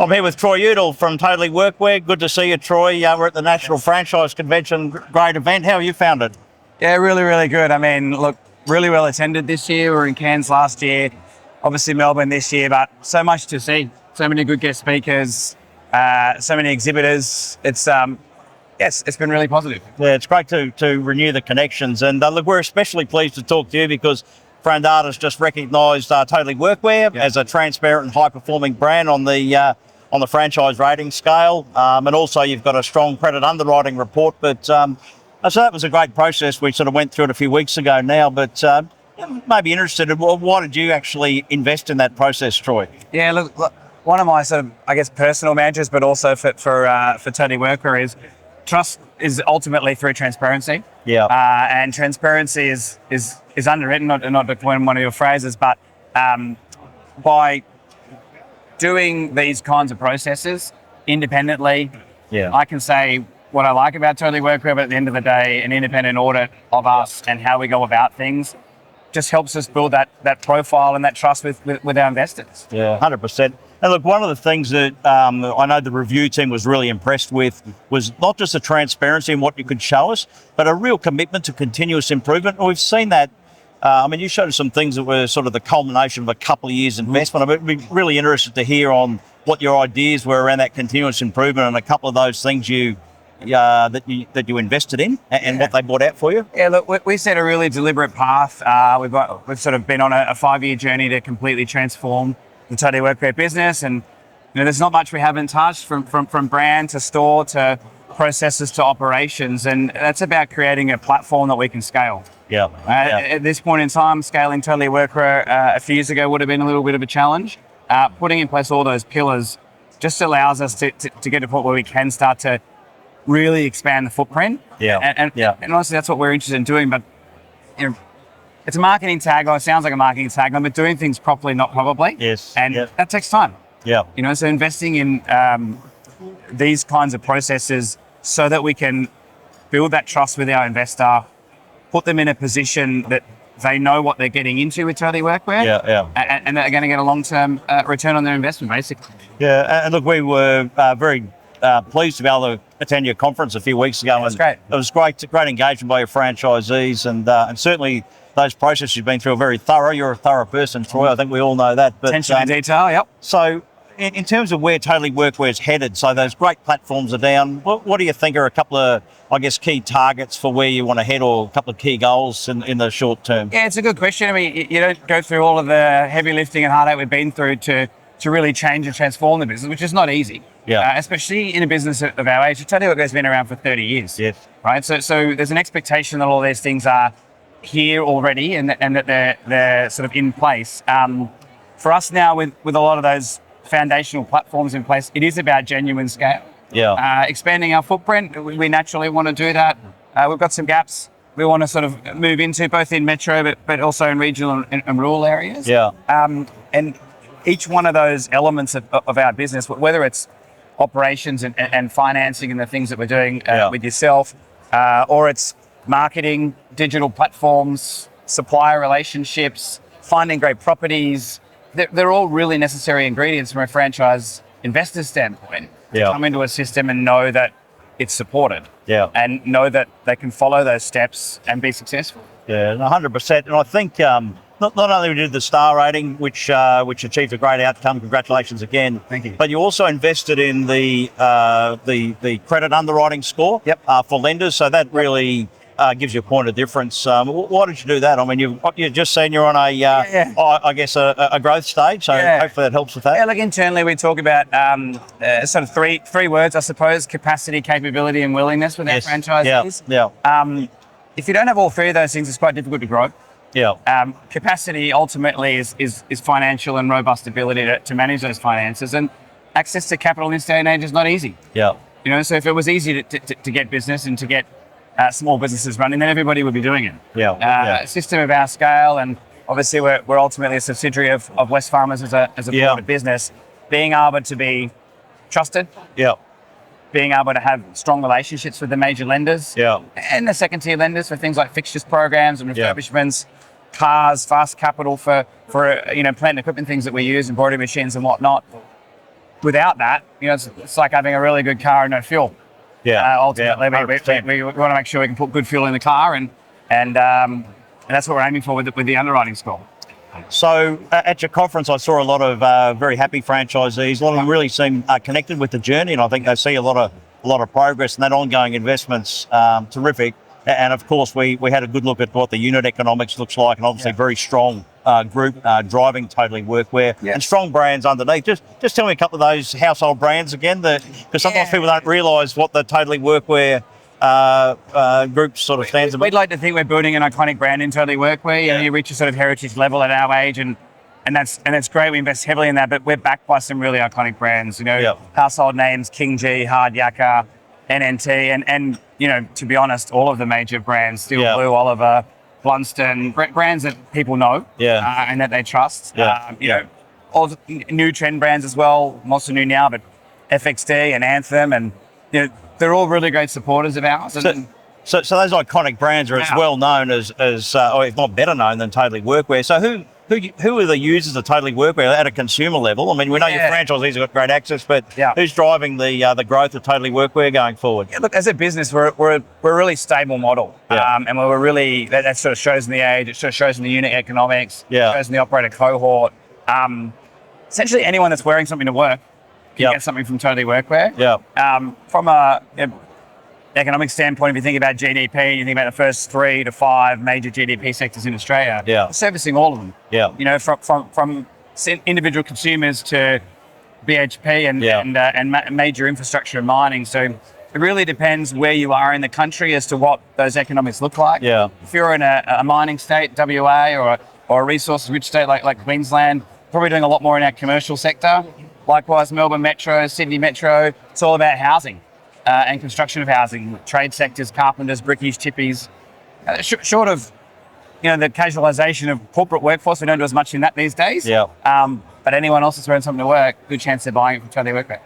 I'm here with Troy Yewdall from Totally Workwear. Good to see you, Troy. We're at the National Franchise Convention. Great event. How have you found it? Yeah, really, really good. I mean, look, really well attended this year. We were in Cairns last year, obviously Melbourne this year, but so much to see. So many good guest speakers, so many exhibitors. It's been really positive. Yeah, it's great to renew the connections. And look, we're especially pleased to talk to you because FRANdata's just recognised Totally Workwear as a transparent and high-performing brand on the franchise rating scale. And also you've got a strong credit underwriting report. But so that was a great process. We sort of went through it a few weeks ago now, but maybe interested in why did you actually invest in that process, Troy? Yeah, look, one of my sort of, I guess, personal mantras, but also for Totally Workwear is trust is ultimately through transparency. Yeah. And transparency is underwritten, not to coin one of your phrases, but by doing these kinds of processes independently, I can say what I like about Totally Workwear, but at the end of the day, an independent audit of us and how we go about things just helps us build that profile and that trust with our investors. Yeah, 100%. And look, one of the things that I know the review team was really impressed with was not just the transparency and what you could show us, but a real commitment to continuous improvement. And we've seen that. I mean, you showed us some things that were sort of the culmination of a couple of years' investment. I'd be really interested to hear on what your ideas were around that continuous improvement and a couple of those things that you invested in and what they brought out for you. Yeah, look, we set a really deliberate path. We've sort of been on a 5-year journey to completely transform the Totally Workwear business, and there's not much we haven't touched from brand to store to processes to operations, and that's about creating a platform that we can scale. At this point in time, scaling Totally Workwear a few years ago would have been a little bit of a challenge. Putting in place all those pillars just allows us to get to a point where we can start to really expand the footprint. And honestly, that's what we're interested in doing. But it's a marketing tagline. It sounds like a marketing tagline, but doing things properly, not probably. Yes. And that takes time. Yeah. So investing in these kinds of processes so that we can build that trust with our investor, put them in a position that they know what they're getting into with Totally Workwear, and they're going to get a long-term return on their investment, basically. Yeah, and look, we were very pleased to be able to attend your conference a few weeks ago. It was great. It was great engagement by your franchisees, and certainly those processes you've been through are very thorough. You're a thorough person, Troy. I think we all know that. But, attention to detail, yep. So in terms of where Totally Workwear's headed, so those great platforms are down, what do you think are a couple of, I guess, key targets for where you want to head, or a couple of key goals in the short term? Yeah, it's a good question. I mean, you don't go through all of the heavy lifting and heartache we've been through to really change and transform the business, which is not easy. Especially in a business of our age. Totally Workwear's been around for 30 years. Yes. Right? So there's an expectation that all these things are here already and that they're sort of in place. For us now, with a lot of those foundational platforms in place, it is about genuine scale. Expanding our footprint, we naturally want to do that. We've got some gaps we want to sort of move into, both in metro but also in regional and rural areas. And each one of those elements of our business, whether it's operations and financing and the things that we're doing with yourself, or it's marketing, digital platforms, supplier relationships, finding great properties, they're all really necessary ingredients from a franchise investor standpoint to come into a system and know that it's supported and know that they can follow those steps and be successful. 100%. And I think not only we did the star rating, which achieved a great outcome, congratulations again. Thank you. But you also invested in the credit underwriting score for lenders, so that really gives you a point of difference. Why did you do that? I mean, you've just seen you're on I guess a growth stage, so hopefully that helps with that. Yeah, look, internally we talk about sort of three words, I suppose: capacity, capability, and willingness with our franchisees. If you don't have all three of those things, it's quite difficult to grow. Capacity ultimately is financial and robust ability to manage those finances, and access to capital in this day and age is not easy. So if it was easy to get business and to get small businesses running, then everybody would be doing it. A system of our scale, and obviously we're ultimately a subsidiary of Wesfarmers as a private business, being able to be trusted, being able to have strong relationships with the major lenders and the second tier lenders for things like fixtures programs and refurbishments, cars, fast capital for plant and equipment things that we use, embroidery machines and whatnot. without that, it's like having a really good car and no fuel. Yeah. Ultimately, yeah, we want to make sure we can put good fuel in the car, and that's what we're aiming for with the underwriting score. So at your conference, I saw a lot of very happy franchisees. A lot of them really seem connected with the journey, and I think they see a lot of progress, and that ongoing investment's terrific. And of course, we had a good look at what the unit economics looks like, and obviously very strong group driving Totally Workwear and strong brands underneath. Just tell me a couple of those household brands again, because sometimes people don't realise what the Totally Workwear group sort of stands for. We'd like to think we're building an iconic brand in Totally Workwear. You reach a sort of heritage level at our age, and that's great. We invest heavily in that, but we're backed by some really iconic brands. Household names: King G, Hard Yakka, NNT, and to be honest, all of the major brands: Steel Blue, Oliver, Blunston, brands that people know and that they trust. All the new trend brands as well, not so new now, but FXD and Anthem, and they're all really great supporters of ours. So those iconic brands are as well known as or if not better known than Totally Workwear. So who are the users of Totally Workwear at a consumer level? I mean, we know your franchisees have got great access, but who's driving the growth of Totally Workwear going forward? Yeah, look, as a business, we're a really stable model, and we're really that sort of shows in the age. It sort of shows in the unit economics. Shows in the operator cohort. Essentially, anyone that's wearing something to work can get something from Totally Workwear. From a economic standpoint, if you think about GDP, you think about the first 3 to 5 major GDP sectors in Australia. We're servicing all of them. From individual consumers to BHP and major infrastructure and mining. So it really depends where you are in the country as to what those economics look like. If you're in a mining state, WA, or a resource-rich state like Queensland, probably doing a lot more in our commercial sector. Likewise, Melbourne Metro, Sydney Metro, it's all about housing and construction of housing, trade sectors, carpenters, brickies, tippies. Short of the casualisation of corporate workforce, we don't do as much in that these days. But anyone else that's wearing something to work, good chance they're buying it from Totally Workwear.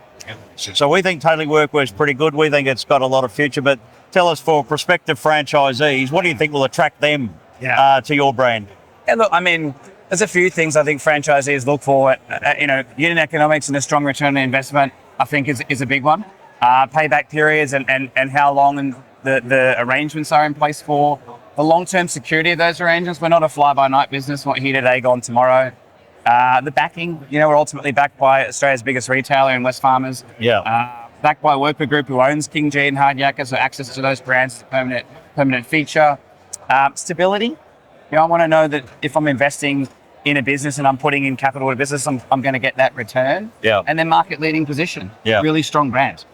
So we think Totally Workwear is pretty good. We think it's got a lot of future. But tell us, for prospective franchisees, what do you think will attract them to your brand? Yeah, look, I mean, there's a few things I think franchisees look for. Unit economics and a strong return on investment, I think, is a big one. Payback periods and how long the arrangements are in place for. The long-term security of those arrangements. We're not a fly-by-night business. We're not here today, gone tomorrow. The backing, we're ultimately backed by Australia's biggest retailer in Wesfarmers. Backed by a worker group who owns King G and Hard Yakka, so access to those brands is a permanent feature. Stability. I want to know that if I'm investing in a business and I'm putting in capital to business, I'm going to get that return. And then market leading position. Really strong brand.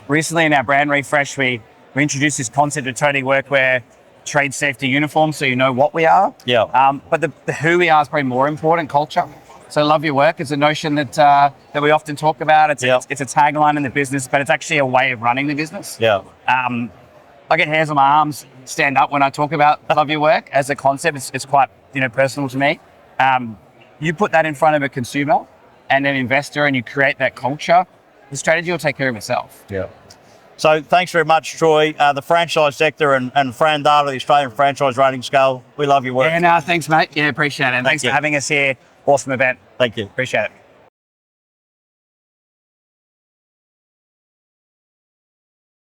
Recently in our brand refresh, we introduced this concept of Totally Workwear trade safety uniform, so you know what we are. But the who we are is probably more important, culture. So love your work is a notion that we often talk about. It's a tagline in the business, but it's actually a way of running the business. I get hairs on my arms stand up when I talk about love your work as a concept. It's quite personal to me. You put that in front of a consumer and an investor, and you create that culture. The strategy will take care of itself. So thanks very much, Troy. The franchise sector and FRANdata, the Australian Franchise Rating Scale. We love your work. Thanks, mate. Appreciate it. And thanks for having us here. Awesome event. Thank you. Appreciate it.